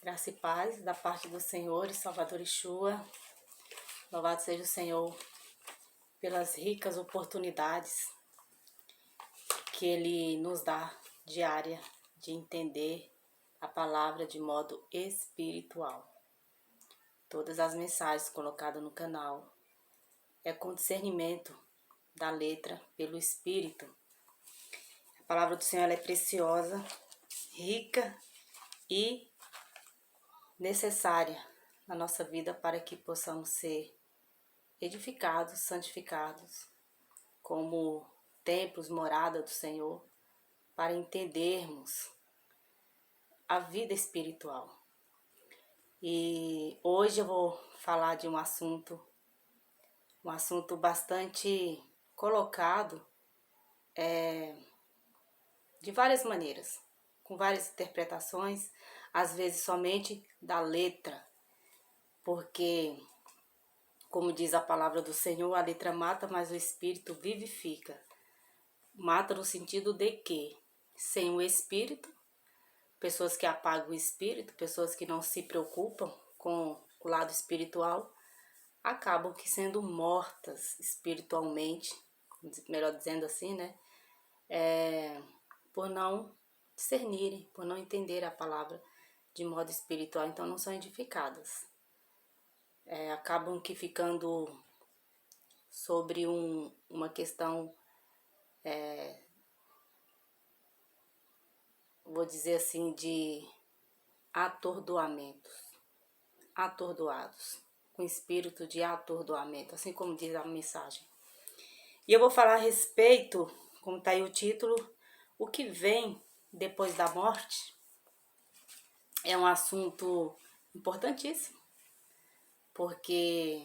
Graça e paz da parte do Senhor e Salvador Yeshua. Louvado seja o Senhor pelas ricas oportunidades que Ele nos dá diária de entender a palavra de modo espiritual. Todas as mensagens colocadas no canal é com discernimento da letra pelo Espírito. A palavra do Senhor é preciosa, rica e necessária na nossa vida para que possamos ser edificados, santificados, como templos, morada do Senhor, para entendermos a vida espiritual. E hoje eu vou falar de um assunto bastante colocado de várias maneiras, com várias interpretações, às vezes somente da letra, porque, como diz a palavra do Senhor, a letra mata, mas o Espírito vivifica. Mata no sentido de que, sem o Espírito, pessoas que apagam o Espírito, pessoas que não se preocupam com o lado espiritual, acabam que sendo mortas espiritualmente, melhor dizendo assim, né? Por não discernirem, por não entender a palavra de modo espiritual, então não são edificadas. Acabam que ficando sobre uma questão, vou dizer assim, de atordoamentos, atordoados, com espírito de atordoamento, assim como diz a mensagem. E eu vou falar a respeito, como está aí o título, o que vem depois da morte. É um assunto importantíssimo, porque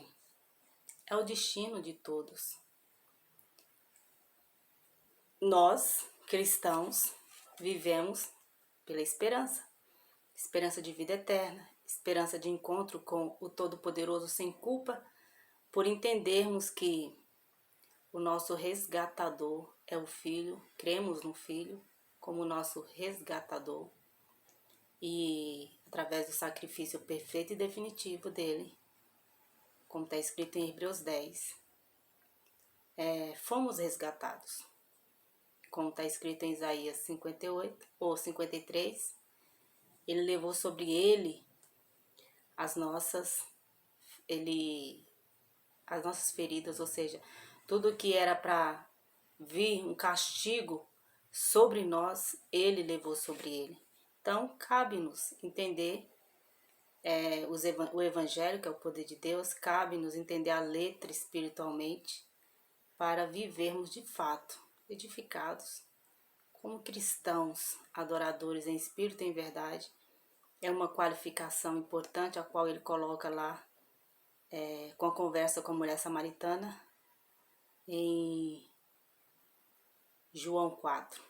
é o destino de todos. Nós, cristãos, vivemos pela esperança. Esperança de vida eterna, esperança de encontro com o Todo-Poderoso sem culpa, por entendermos que o nosso resgatador é o Filho, cremos no Filho como nosso resgatador. E através do sacrifício perfeito e definitivo dele, como está escrito em Hebreus 10, fomos resgatados. Como está escrito em Isaías 58 ou 53, ele levou sobre ele as nossas feridas, ou seja, tudo que era para vir um castigo sobre nós, ele levou sobre ele. Então, cabe-nos entender o Evangelho, que é o poder de Deus, cabe-nos entender a letra espiritualmente para vivermos de fato edificados como cristãos, adoradores em espírito e em verdade. É uma qualificação importante a qual ele coloca lá com a conversa com a mulher samaritana em João 4.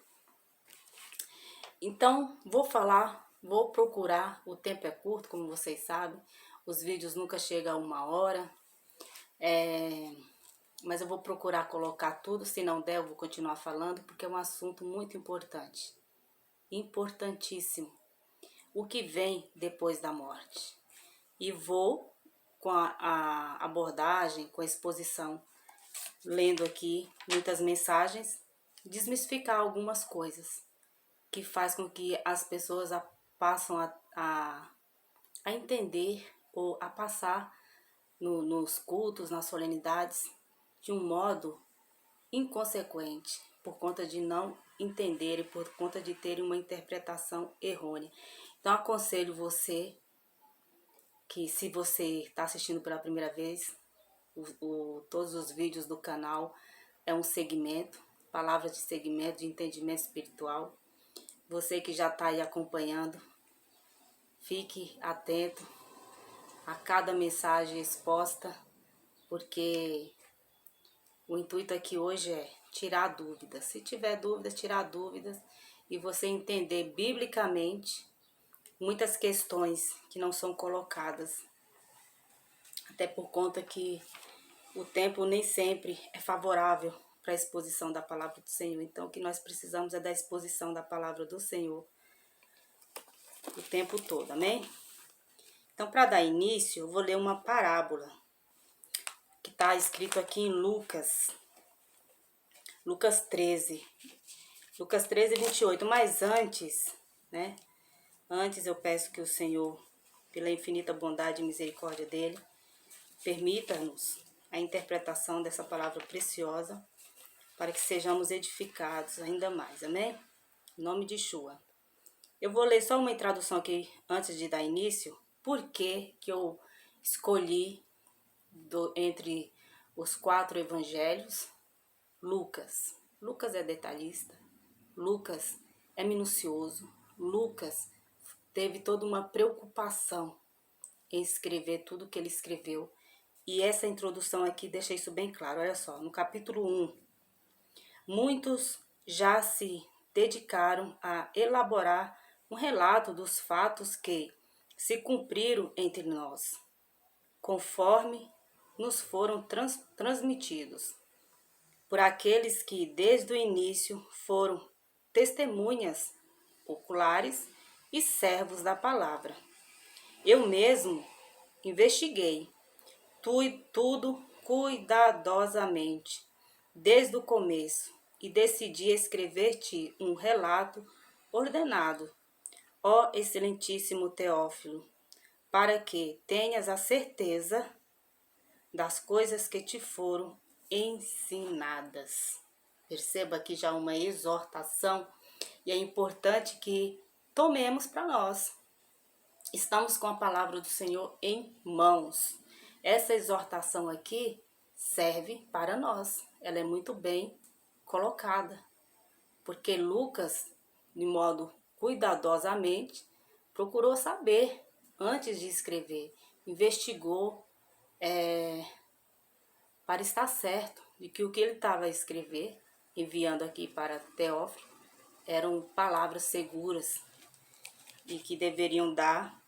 Então, vou procurar, o tempo é curto, como vocês sabem, os vídeos nunca chegam a 1 hora, mas eu vou procurar colocar tudo, se não der eu vou continuar falando, porque é um assunto muito importante, importantíssimo, o que vem depois da morte. E vou, com a abordagem, com a exposição, lendo aqui muitas mensagens, desmistificar algumas coisas que faz com que as pessoas passam a entender ou a passar nos cultos, nas solenidades, de um modo inconsequente, por conta de não entenderem, por conta de terem uma interpretação errônea. Então, aconselho você que, se você está assistindo pela primeira vez, todos os vídeos do canal é um segmento, palavras de segmento, de entendimento espiritual. Você que já está aí acompanhando, fique atento a cada mensagem exposta, porque o intuito aqui hoje é tirar dúvidas. Se tiver dúvidas, tirar dúvidas e você entender biblicamente muitas questões que não são colocadas. Até por conta que o tempo nem sempre é favorável para a exposição da palavra do Senhor. Então, o que nós precisamos é da exposição da palavra do Senhor o tempo todo, amém? Então, para dar início, eu vou ler uma parábola que está escrito aqui em Lucas 13. Lucas 13, 28. Mas antes, né? Antes eu peço que o Senhor, pela infinita bondade e misericórdia dele, permita-nos a interpretação dessa palavra preciosa para que sejamos edificados ainda mais, amém? Em nome de Yeshua. Eu vou ler só uma introdução aqui antes de dar início. Por que eu escolhi entre os 4 evangelhos Lucas? Lucas é detalhista, Lucas é minucioso, Lucas teve toda uma preocupação em escrever tudo o que ele escreveu. E essa introdução aqui deixa isso bem claro. Olha só, no capítulo 1, muitos já se dedicaram a elaborar um relato dos fatos que se cumpriram entre nós, conforme nos foram transmitidos por aqueles que desde o início foram testemunhas oculares e servos da palavra. Eu mesmo investiguei tudo cuidadosamente, desde o começo, e decidi escrever-te um relato ordenado, ó excelentíssimo Teófilo, para que tenhas a certeza das coisas que te foram ensinadas. Perceba que já uma exortação, e é importante que tomemos para nós. Estamos com a palavra do Senhor em mãos. Essa exortação aqui serve para nós. Ela é muito bem colocada, porque Lucas, de modo cuidadosamente, procurou saber antes de escrever, investigou para estar certo de que o que ele estava a escrever, enviando aqui para Teófilo, eram palavras seguras e que deveriam dar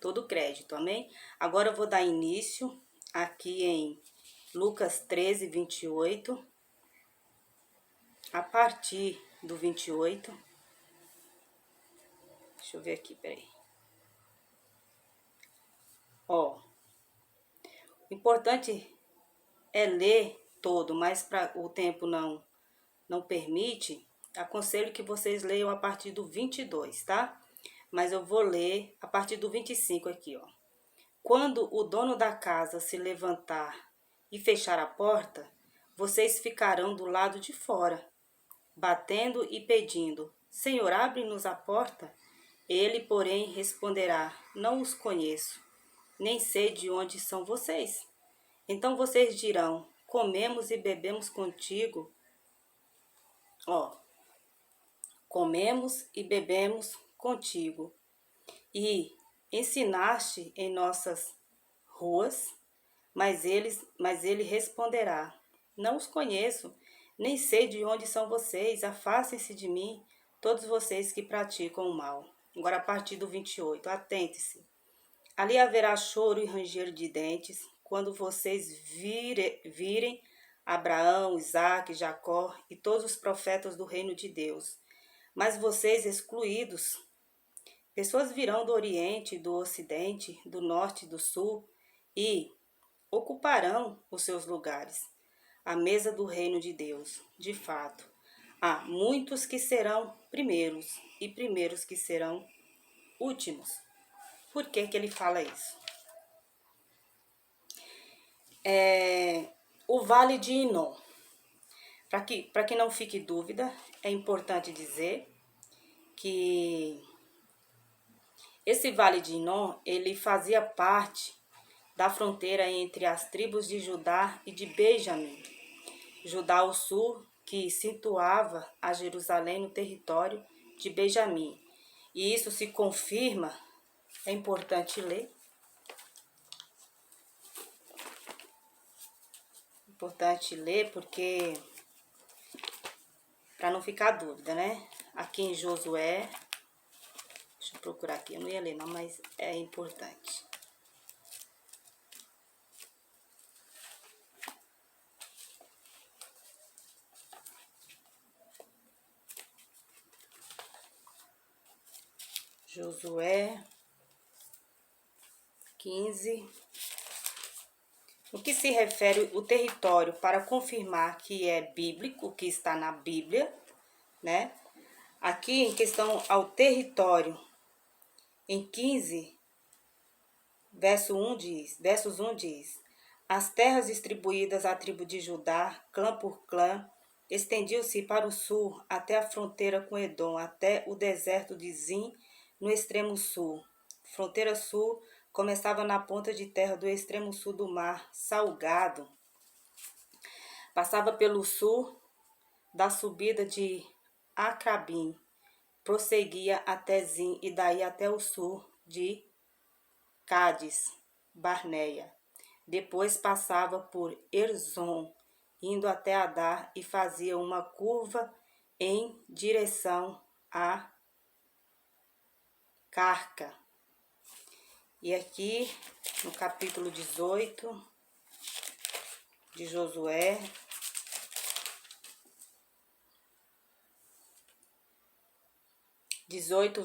todo o crédito, amém? Agora eu vou dar início aqui em Lucas 13, 28, a partir do 28. Deixa eu ver aqui, peraí. Ó, o importante é ler todo, mas para o tempo não permite, aconselho que vocês leiam a partir do 22, tá? Mas eu vou ler a partir do 25 aqui, ó. Quando o dono da casa se levantar e fechar a porta, vocês ficarão do lado de fora, batendo e pedindo: Senhor, abre-nos a porta. Ele, porém, responderá: Não os conheço, nem sei de onde são vocês. Então vocês dirão: Comemos e bebemos contigo. Ó, comemos e bebemos contigo, e ensinaste em nossas ruas. Mas ele responderá: Não os conheço, nem sei de onde são vocês. Afastem-se de mim, todos vocês que praticam o mal. Agora a partir do 28, atente-se. Ali haverá choro e ranger de dentes, quando vocês virem Abraão, Isaque, Jacó e todos os profetas do reino de Deus. Mas vocês excluídos, pessoas virão do Oriente, do Ocidente, do Norte e do Sul e ocuparão os seus lugares, à mesa do reino de Deus. De fato, há muitos que serão primeiros e primeiros que serão últimos. Por que ele fala isso? O Vale de Inom. Para que não fique dúvida, é importante dizer que esse Vale de Inom, ele fazia parte da fronteira entre as tribos de Judá e de Benjamim. Judá ao sul, que situava a Jerusalém no território de Benjamim. E isso se confirma, é importante ler. Importante ler porque, para não ficar dúvida, né? Aqui em Josué, deixa eu procurar aqui, eu não ia ler não, mas é importante. Josué 15. No que se refere o território, para confirmar que é bíblico, que está na Bíblia, né? Aqui, em questão ao território, em 15, versos 1 diz: as terras distribuídas à tribo de Judá, clã por clã, estendiam-se para o sul, até a fronteira com Edom, até o deserto de Zin, no extremo sul. Fronteira sul começava na ponta de terra do extremo sul do mar Salgado. Passava pelo sul da subida de Acrabim, prosseguia até Zin e daí até o sul de Cádiz, Barneia. Depois passava por Erzon, indo até Adar e fazia uma curva em direção a Carca. E aqui no capítulo 18 de Josué,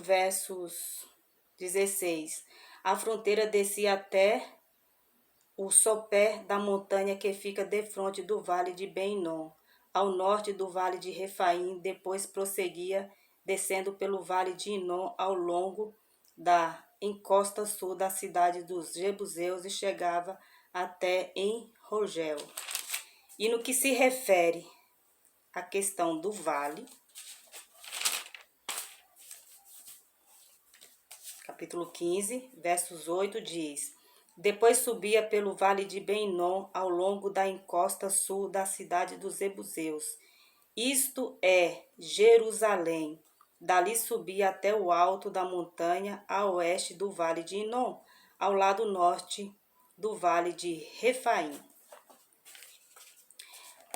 versos 16. A fronteira descia até o sopé da montanha que fica defronte do vale de Ben-Hinom, ao norte do vale de Refaim, depois prosseguia, descendo pelo vale de Hinom ao longo da encosta sul da cidade dos Jebuseus e chegava até em Rogel. E no que se refere à questão do vale, capítulo 15, versos 8 diz: depois subia pelo vale de Ben-Hinom ao longo da encosta sul da cidade dos Jebuseus, isto é, Jerusalém. Dali subia até o alto da montanha a oeste do vale de Hinom, ao lado norte do vale de Refaim.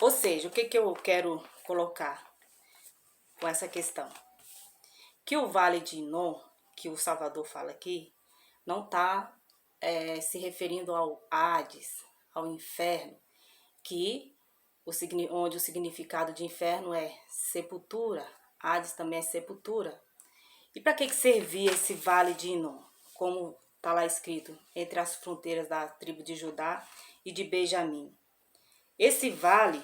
Ou seja, o que eu quero colocar com essa questão? Que o vale de Hinom, que o Salvador fala aqui, não está se referindo ao Hades, ao inferno, onde o significado de inferno é sepultura, Hades também é sepultura. E para que servia esse vale de Hinom? Como está lá escrito, entre as fronteiras da tribo de Judá e de Benjamim. Esse vale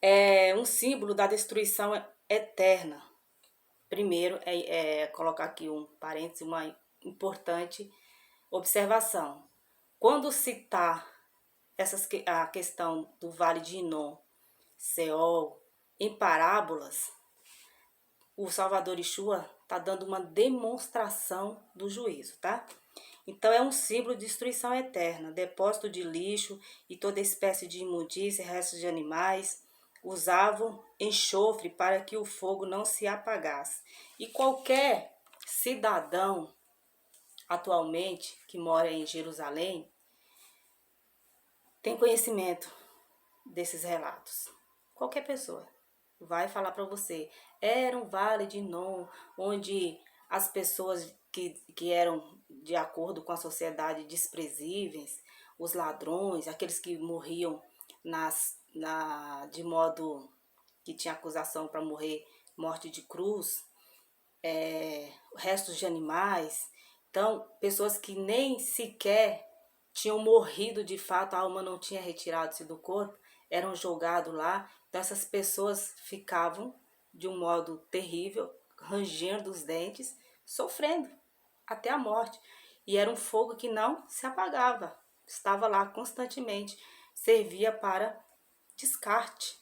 é um símbolo da destruição eterna. Primeiro, colocar aqui um parêntese, uma importante observação. Quando citar a questão do vale de Hinom, Seol, em parábolas, o Salvador Yeshua está dando uma demonstração do juízo, tá? Então, é um símbolo de destruição eterna, depósito de lixo e toda espécie de imundícia, restos de animais. Usavam enxofre para que o fogo não se apagasse. E qualquer cidadão, atualmente, que mora em Jerusalém, tem conhecimento desses relatos. Qualquer pessoa vai falar para você. Era um vale de Hinom, onde as pessoas que eram de acordo com a sociedade desprezíveis, os ladrões, aqueles que morriam de modo que tinha acusação para morrer, morte de cruz, restos de animais. Então, pessoas que nem sequer tinham morrido de fato, a alma não tinha retirado-se do corpo, eram jogados lá. Então, essas pessoas ficavam de um modo terrível, rangendo os dentes, sofrendo até a morte. E era um fogo que não se apagava, estava lá constantemente, servia para descarte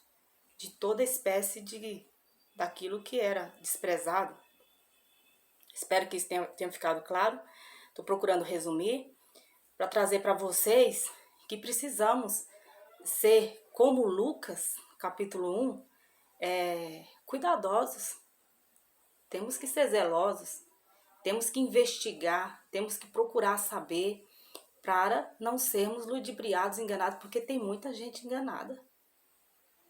de toda espécie daquilo que era desprezado. Espero que isso tenha ficado claro. Estou procurando resumir para trazer para vocês que precisamos ser como Lucas, capítulo 1, cuidadosos. Temos que ser zelosos, temos que investigar, temos que procurar saber para não sermos ludibriados, enganados, porque tem muita gente enganada.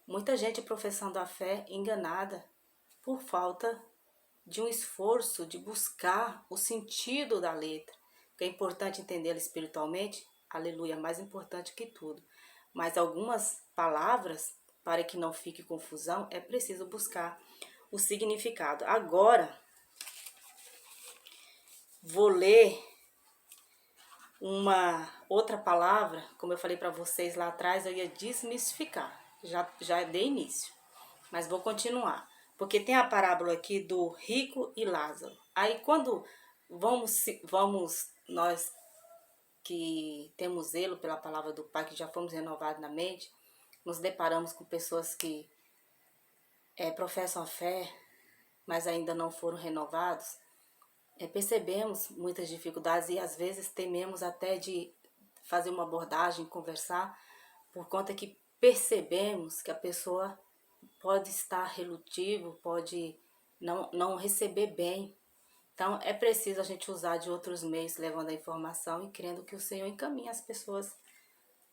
Muita gente professando a fé enganada por falta de um esforço de buscar o sentido da letra. Que é importante entendê-la espiritualmente, aleluia, mais importante que tudo. Mas algumas palavras, para que não fique confusão, é preciso buscar o significado. Agora, vou ler uma outra palavra, como eu falei para vocês lá atrás, eu ia desmistificar. Já dei início, mas vou continuar. Porque tem a parábola aqui do rico e Lázaro. Aí quando vamos nós que temos zelo pela palavra do Pai, que já fomos renovados na mente, nos deparamos com pessoas que professam a fé, mas ainda não foram renovados, percebemos muitas dificuldades e às vezes tememos até de fazer uma abordagem, conversar, por conta que percebemos que a pessoa pode estar relutivo, pode não receber bem. Então é preciso a gente usar de outros meios, levando a informação e crendo que o Senhor encaminha as pessoas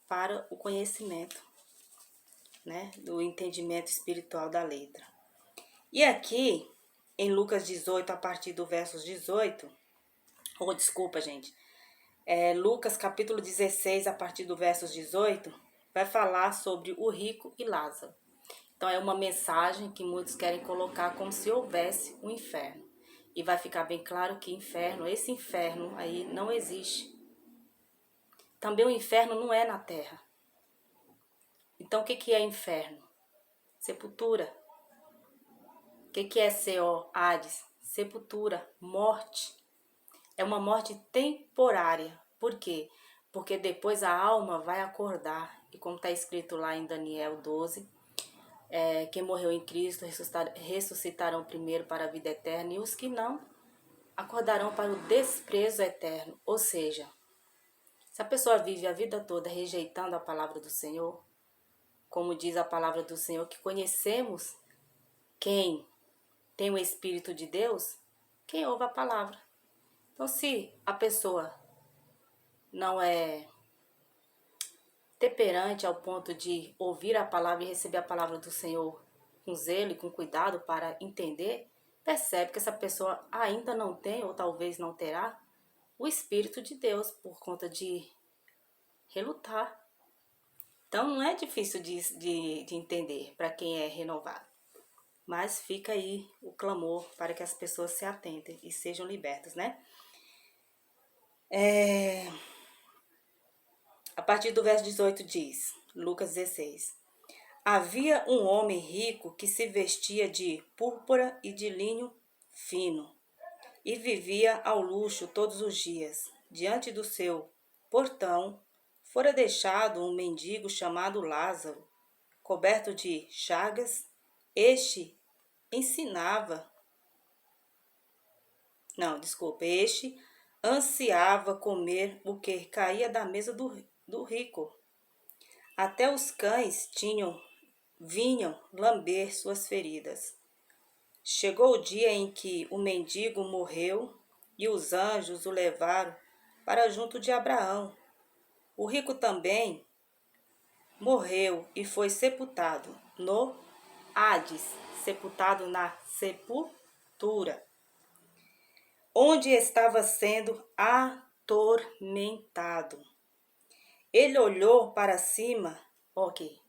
para o conhecimento, né, do entendimento espiritual da letra. E aqui, em Lucas 18, a partir do versos 18, desculpa, gente, Lucas capítulo 16, a partir do versos 18, vai falar sobre o rico e Lázaro. Então é uma mensagem que muitos querem colocar como se houvesse um inferno. E vai ficar bem claro que esse inferno aí não existe. Também o inferno não é na terra. Então o que é inferno? Sepultura. O que é Seol, Hades? Sepultura, morte. É uma morte temporária. Por quê? Porque depois a alma vai acordar. E como está escrito lá em Daniel 12, quem morreu em Cristo ressuscitarão primeiro para a vida eterna, e os que não acordarão para o desprezo eterno. Ou seja, se a pessoa vive a vida toda rejeitando a palavra do Senhor, como diz a palavra do Senhor, que conhecemos quem tem o Espírito de Deus, quem ouve a palavra. Então, se a pessoa não é temperante ao ponto de ouvir a palavra e receber a palavra do Senhor com zelo e com cuidado para entender, percebe que essa pessoa ainda não tem, ou talvez não terá, o Espírito de Deus por conta de relutar. Então não é difícil de entender para quem é renovado. Mas fica aí o clamor para que as pessoas se atentem e sejam libertas, né? A partir do verso 18 diz, Lucas 16: Havia um homem rico que se vestia de púrpura e de linho fino, e vivia ao luxo todos os dias. Diante do seu portão fora deixado um mendigo chamado Lázaro, coberto de chagas. Este ansiava comer o que caía da mesa do rico. Até os cães vinham lamber suas feridas. Chegou o dia em que o mendigo morreu e os anjos o levaram para junto de Abraão. O rico também morreu e foi sepultado no Hades, sepultado na sepultura, onde estava sendo atormentado. Ele olhou para cima, ok,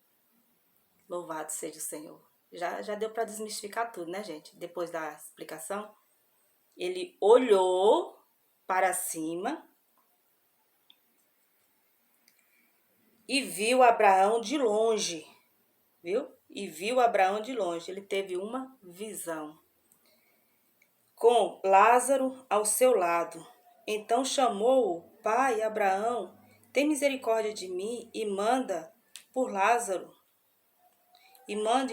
louvado seja o Senhor. Já deu para desmistificar tudo, né, gente? Depois da explicação. Ele olhou para cima e viu Abraão de longe, viu? E viu Abraão de longe. Ele teve uma visão, com Lázaro ao seu lado. Então chamou-o: Pai Abraão, tem misericórdia de mim e mande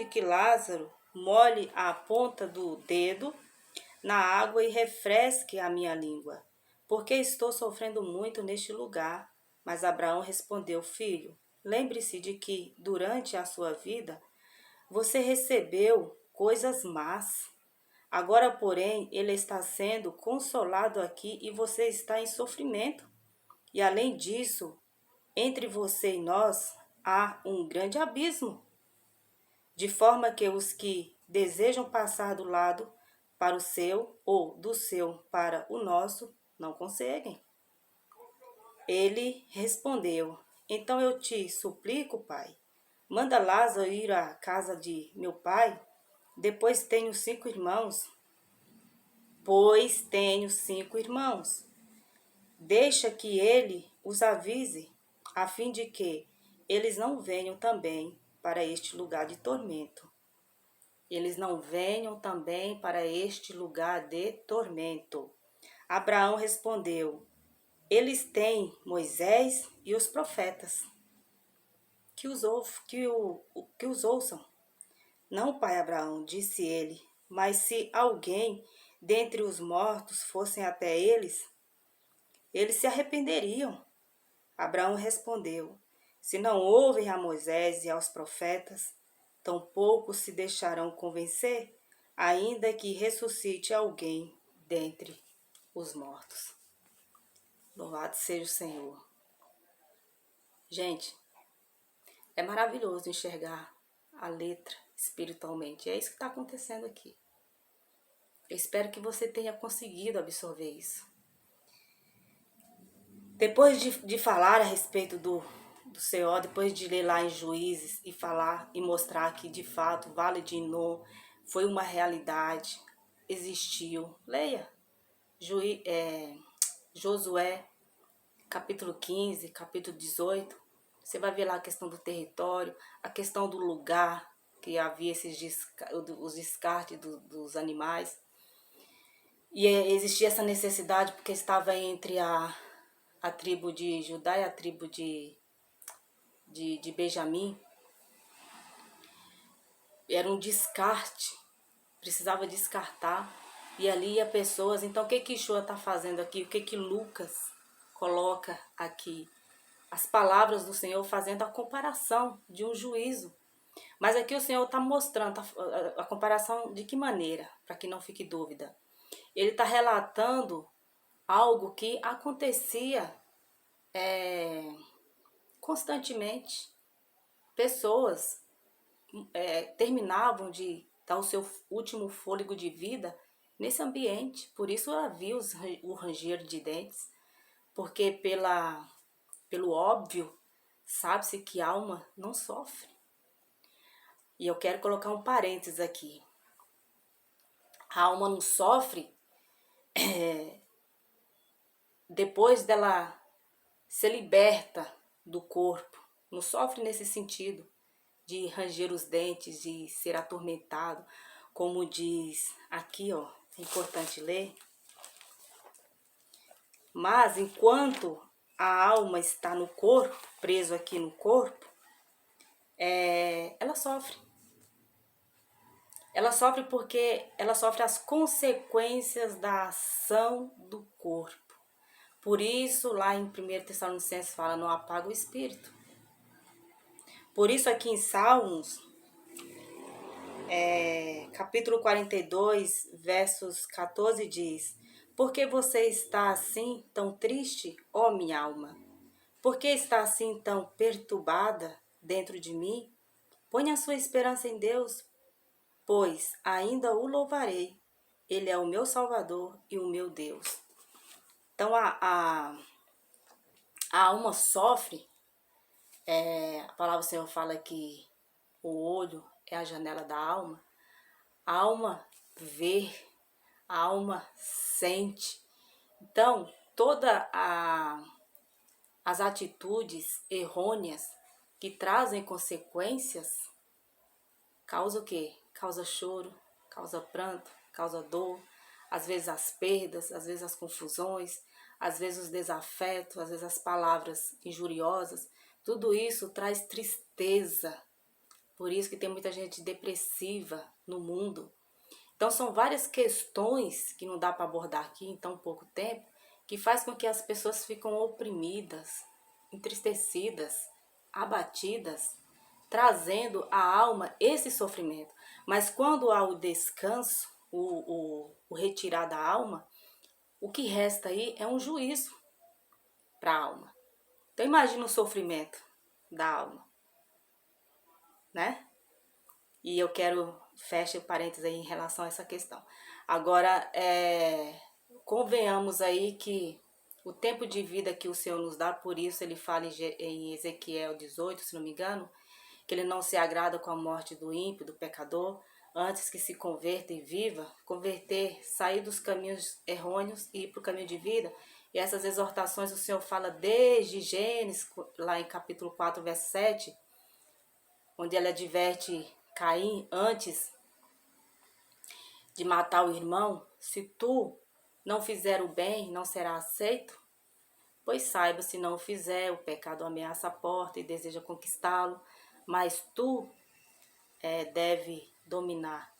que Lázaro molhe a ponta do dedo na água e refresque a minha língua, porque estou sofrendo muito neste lugar. Mas Abraão respondeu: Filho, lembre-se de que durante a sua vida você recebeu coisas más. Agora, porém, ele está sendo consolado aqui e você está em sofrimento. E além disso, entre você e nós há um grande abismo, de forma que os que desejam passar do lado para o seu ou do seu para o nosso não conseguem. Ele respondeu: Então eu te suplico, pai, manda Lázaro ir à casa de meu pai, pois tenho 5 irmãos. Deixa que ele os avise, a fim de que eles não venham também para este lugar de tormento. Eles não venham também para este lugar de tormento. Abraão respondeu: eles têm Moisés e os profetas, que os ouçam. Não, pai Abraão, disse ele, mas se alguém dentre os mortos fossem até eles se arrependeriam. Abraão respondeu: se não ouvem a Moisés e aos profetas, tampouco se deixarão convencer, ainda que ressuscite alguém dentre os mortos. Louvado seja o Senhor. Gente, é maravilhoso enxergar a letra espiritualmente. É isso que está acontecendo aqui. Eu espero que você tenha conseguido absorver isso. Depois de falar a respeito do Senhor, depois de ler lá em Juízes e falar e mostrar que de fato o Vale de Inom foi uma realidade, existiu. Leia Josué, capítulo 15, capítulo 18. Você vai ver lá a questão do território, a questão do lugar, que havia os descartes dos animais. E existia essa necessidade porque estava entre a tribo de Judá e a tribo de Benjamim. Era um descarte, precisava descartar. E ali ia pessoas. Então o que Yeshua está fazendo aqui? O que Lucas coloca aqui? As palavras do Senhor fazendo a comparação de um juízo. Mas aqui o Senhor está mostrando a comparação de que maneira, para que não fique dúvida. Ele está relatando algo que acontecia constantemente. Pessoas terminavam de dar o seu último fôlego de vida nesse ambiente. Por isso havia o ranger de dentes, porque pelo óbvio, sabe-se que a alma não sofre. E eu quero colocar um parênteses aqui. A alma não sofre depois dela ser liberta do corpo. Não sofre nesse sentido de ranger os dentes, de ser atormentado, como diz aqui, ó, é importante ler. Mas enquanto a alma está no corpo, preso aqui no corpo, ela sofre. Ela sofre porque ela sofre as consequências da ação do corpo. Por isso, lá em 1 Tessalonicenses fala, não apaga o espírito. Por isso aqui em Salmos, capítulo 42, versos 14 diz: por que você está assim tão triste, ó minha alma? Por que está assim tão perturbada dentro de mim? Ponha a sua esperança em Deus, pois ainda o louvarei. Ele é o meu Salvador e o meu Deus. Então a alma sofre. A palavra do Senhor fala que o olho é a janela da alma. A alma vê, a alma sente. Então, todas as atitudes errôneas que trazem consequências, causa o quê? Causa choro, causa pranto, causa dor, às vezes as perdas, às vezes as confusões, às vezes os desafetos, às vezes as palavras injuriosas. Tudo isso traz tristeza. Por isso que tem muita gente depressiva no mundo. Então são várias questões que não dá para abordar aqui em tão pouco tempo, que faz com que as pessoas ficam oprimidas, entristecidas, abatidas, trazendo à alma esse sofrimento. Mas quando há o descanso, o retirar da alma, o que resta aí é um juízo para a alma. Então imagina o sofrimento da alma, né? E eu quero, fecha o parênteses aí em relação a essa questão. Agora, convenhamos aí que o tempo de vida que o Senhor nos dá, por isso ele fala em Ezequiel 18, se não me engano, que ele não se agrada com a morte do ímpio, do pecador, antes que se converta e viva, converter, sair dos caminhos errôneos e ir para o caminho de vida. E essas exortações o Senhor fala desde Gênesis, lá em capítulo 4, verso 7, onde ele adverte Caim antes de matar o irmão: se tu não fizer o bem, não será aceito? Pois saiba, se não o fizer, o pecado ameaça a porta e deseja conquistá-lo, mas tu deve dominar.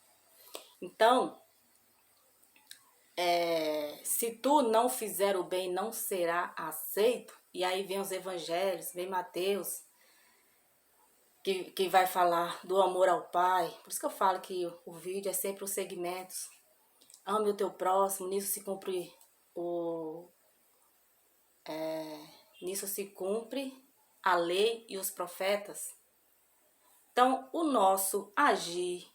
Então, se tu não fizer o bem, não será aceito. E aí vem os evangelhos, vem Mateus, que vai falar do amor ao Pai. Por isso que eu falo que o vídeo é sempre os segmentos. Ame o teu próximo, nisso se cumpre a lei e os profetas. Então, o nosso agir,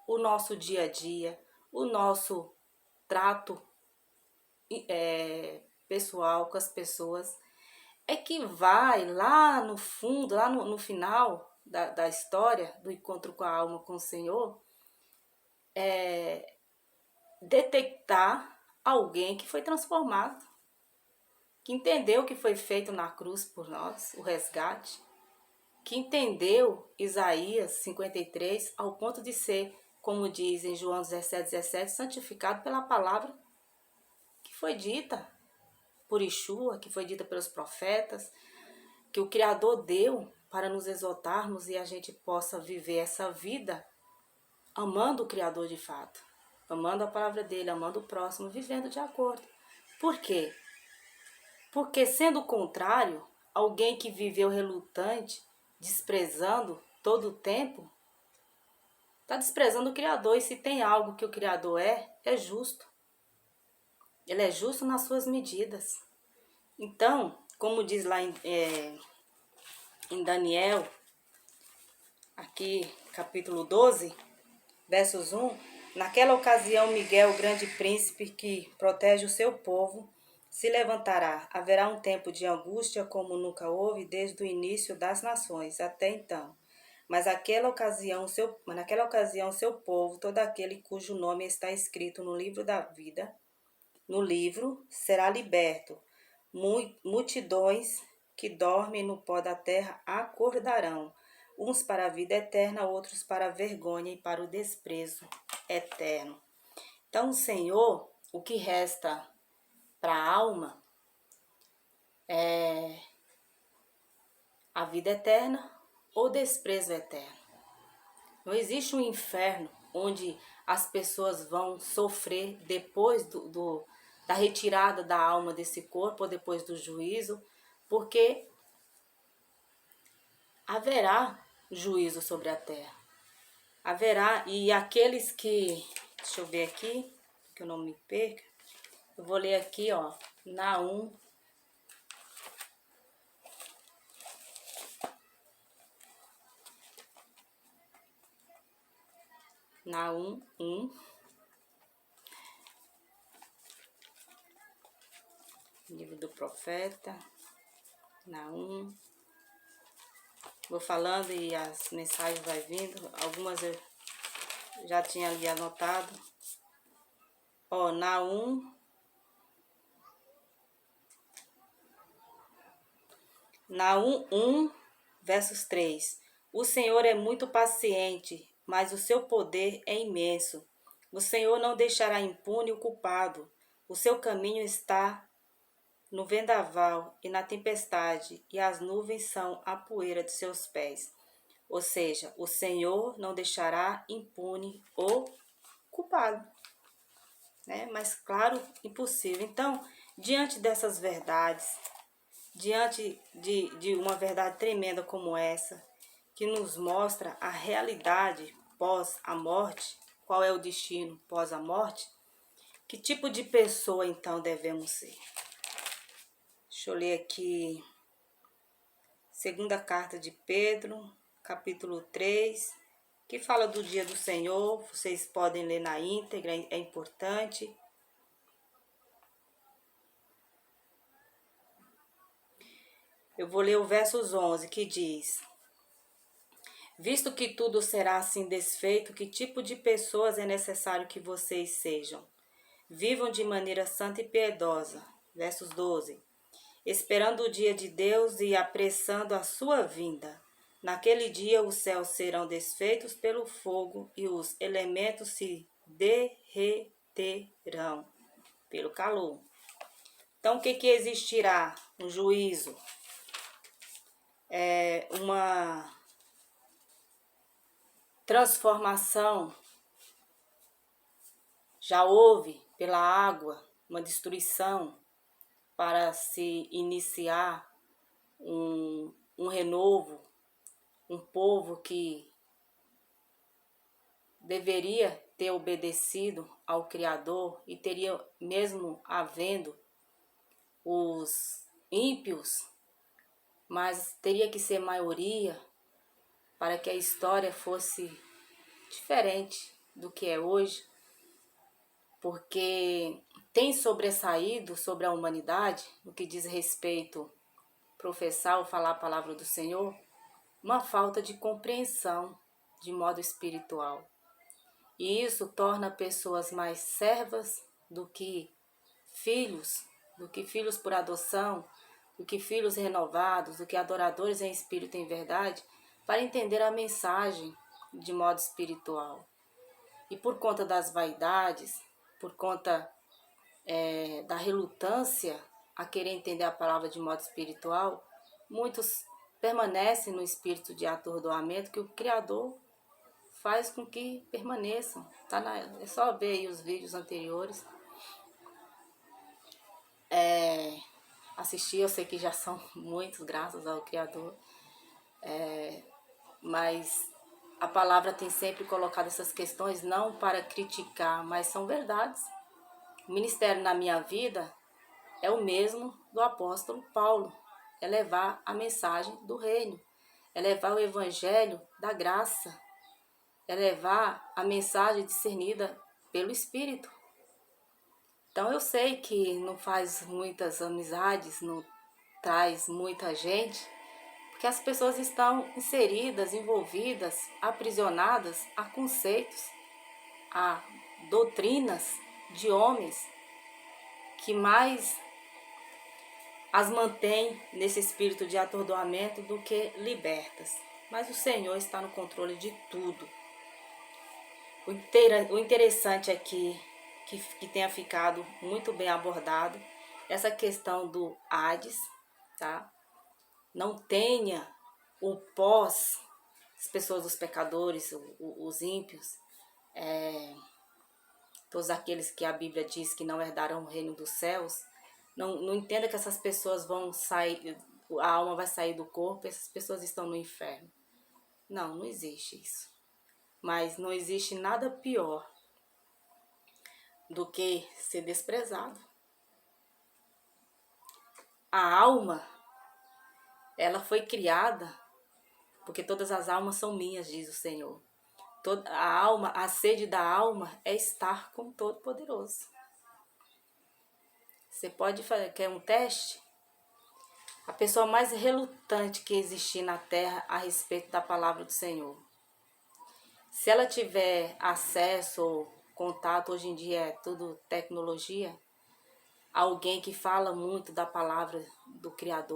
o nosso dia a dia, o nosso trato pessoal com as pessoas, é que vai lá no fundo, lá no final da história, do encontro com a alma com o Senhor, detectar alguém que foi transformado, que entendeu o que foi feito na cruz por nós, o resgate, que entendeu Isaías 53 ao ponto de ser, como diz em João 17:17, santificado pela palavra que foi dita por Yeshua, que foi dita pelos profetas, que o Criador deu para nos exortarmos e a gente possa viver essa vida amando o Criador de fato, amando a palavra dele, amando o próximo, vivendo de acordo. Por quê? Porque, sendo o contrário, alguém que viveu relutante, desprezando todo o tempo, está desprezando o Criador. E se tem algo que o Criador é justo. Ele é justo nas suas medidas. Então, como diz lá em Daniel, aqui capítulo 12, versos 1, naquela ocasião Miguel, o grande príncipe que protege o seu povo, se levantará. Haverá um tempo de angústia como nunca houve desde o início das nações até então. Mas naquela ocasião seu povo, todo aquele cujo nome está escrito no livro da vida, no livro, será liberto. Multidões que dormem no pó da terra acordarão, uns para a vida eterna, outros para a vergonha e para o desprezo eterno. Então, Senhor, o que resta para a alma é a vida eterna ou desprezo eterno. Não existe um inferno onde as pessoas vão sofrer depois da retirada da alma desse corpo ou depois do juízo, porque haverá juízo sobre a terra. Haverá, e aqueles que, deixa eu ver aqui, que eu não me perca, eu vou ler aqui, ó, Naum, Naum 1, livro do profeta, Naum. Vou falando e as mensagens vai vindo. Algumas eu já tinha ali anotado. Ó, Naum 1, versos 3. O Senhor é muito paciente, mas o seu poder é imenso. O Senhor não deixará impune o culpado. O seu caminho está no vendaval e na tempestade, e as nuvens são a poeira de seus pés. Ou seja, o Senhor não deixará impune o culpado. Né? Mas, claro, impossível. Então, diante dessas verdades, diante de uma verdade tremenda como essa, que nos mostra a realidade pós a morte, qual é o destino pós a morte, que tipo de pessoa então devemos ser? Deixa eu ler aqui, segunda carta de Pedro, capítulo 3, que fala do dia do Senhor. Vocês podem ler na íntegra, é importante. Eu vou ler o versos 11, que diz: visto que tudo será assim desfeito, que tipo de pessoas é necessário que vocês sejam? Vivam de maneira santa e piedosa, Versos 12. Esperando o dia de Deus e apressando a sua vinda. Naquele dia os céus serão desfeitos pelo fogo e os elementos se derreterão pelo calor. Então, o que existirá? Um juízo. Uma transformação. Já houve pela água uma destruição para se iniciar um renovo, um povo que deveria ter obedecido ao Criador e teria, mesmo havendo os ímpios, mas teria que ser maioria para que a história fosse diferente do que é hoje, porque tem sobressaído sobre a humanidade, no que diz respeito a professar ou falar a palavra do Senhor, uma falta de compreensão de modo espiritual. E isso torna pessoas mais servas do que filhos por adoção, do que filhos renovados, do que adoradores em espírito e em verdade, para entender a mensagem de modo espiritual. E por conta das vaidades, por conta da relutância a querer entender a palavra de modo espiritual, muitos permanecem no espírito de atordoamento que o Criador faz com que permaneçam. É só ver aí os vídeos anteriores. Assistir, eu sei que já são muitos, graças ao Criador. Mas a palavra tem sempre colocado essas questões não para criticar, mas são verdades. O ministério na minha vida é o mesmo do apóstolo Paulo. É levar a mensagem do reino. É levar o evangelho da graça. É levar a mensagem discernida pelo Espírito. Então eu sei que não faz muitas amizades, não traz muita gente, porque as pessoas estão inseridas, envolvidas, aprisionadas a conceitos, a doutrinas de homens que mais as mantém nesse espírito de atordoamento do que libertas. Mas o Senhor está no controle de tudo. O interessante aqui, que tenha ficado muito bem abordado, essa questão do Hades, tá? Não tenha o pós, as pessoas, os pecadores, os ímpios, todos aqueles que a Bíblia diz que não herdarão o reino dos céus, não entenda que essas pessoas vão sair, a alma vai sair do corpo e essas pessoas estão no inferno. Não, não existe isso. Mas não existe nada pior do que ser desprezado. A alma, ela foi criada, porque todas as almas são minhas, diz o Senhor. A alma, a sede da alma é estar com o Todo-Poderoso. Você pode fazer, quer um teste? A pessoa mais relutante que existir na terra a respeito da palavra do Senhor. Se ela tiver acesso ou contato, hoje em dia é tudo tecnologia, alguém que fala muito da palavra do Criador,